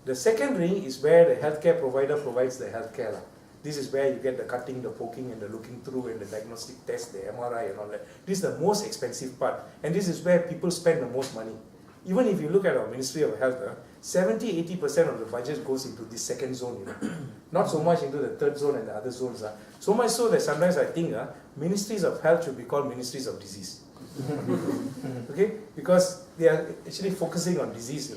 The second ring is where the healthcare provider provides the healthcare. This is where you get the cutting, the poking, and the looking through, and the diagnostic test, the MRI, and all that. This is the most expensive part, and this is where people spend the most money. Even if you look at our Ministry of Health, 70–80% of the budget goes into this second zone, not so much into the third zone and the other zones. So much so that sometimes I think Ministries of Health should be called Ministries of Disease. Okay, because they are actually focusing on disease,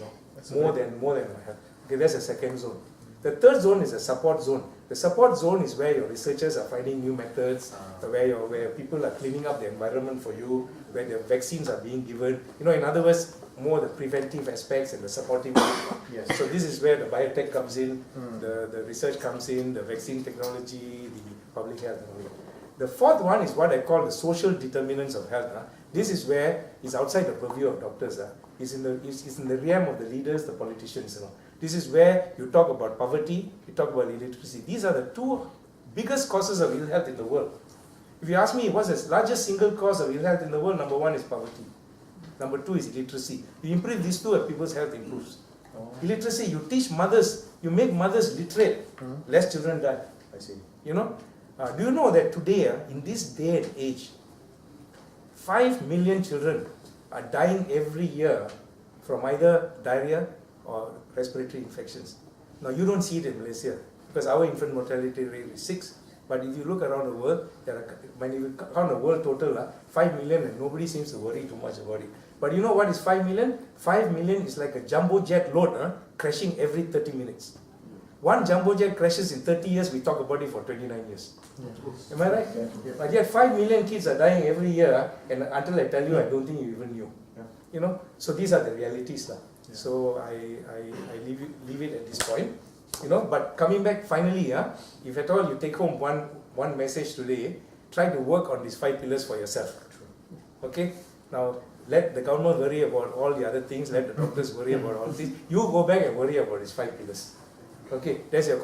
more than health. Okay, that's the second zone. The third zone is a support zone. The support zone is where your researchers are finding new methods, where people are cleaning up the environment for you, where the vaccines are being given. In other words, more the preventive aspects and the supportive. Yes. So this is where the biotech comes in, the research comes in, the vaccine technology, the public health. The fourth one is what I call the social determinants of health. This is where it's outside the purview of doctors. It's in the realm of the leaders, the politicians. This is where you talk about poverty, you talk about illiteracy. These are the two biggest causes of ill health in the world. If you ask me what's the largest single cause of ill health in the world, number one is poverty. Number two is illiteracy. You improve these two and people's health improves. Illiteracy, you teach mothers, you make mothers literate, less children die. I see. Do you know that today, in this day and age, 5 million children are dying every year from either diarrhea or respiratory infections? Now you don't see it in Malaysia because our infant mortality rate is 6. But if you look around the world, when you count the world total, 5 million, and nobody seems to worry too much about it. But you know what is 5 million? 5 million is like a jumbo jet load crashing every 30 minutes. One jumbo jet crashes in 30 years, we talk about it for 29 years. Am I right? Yeah. But yet 5 million kids are dying every year, and until I tell you, I don't think you even knew. Yeah. So these are the realities. Yeah. So I leave it at this point. But coming back finally, if at all you take home one message today, try to work on these 5 pillars for yourself. Okay? Now, let the government worry about all the other things, let the doctors worry about all these. You go back and worry about these 5 pillars. Okay, that's your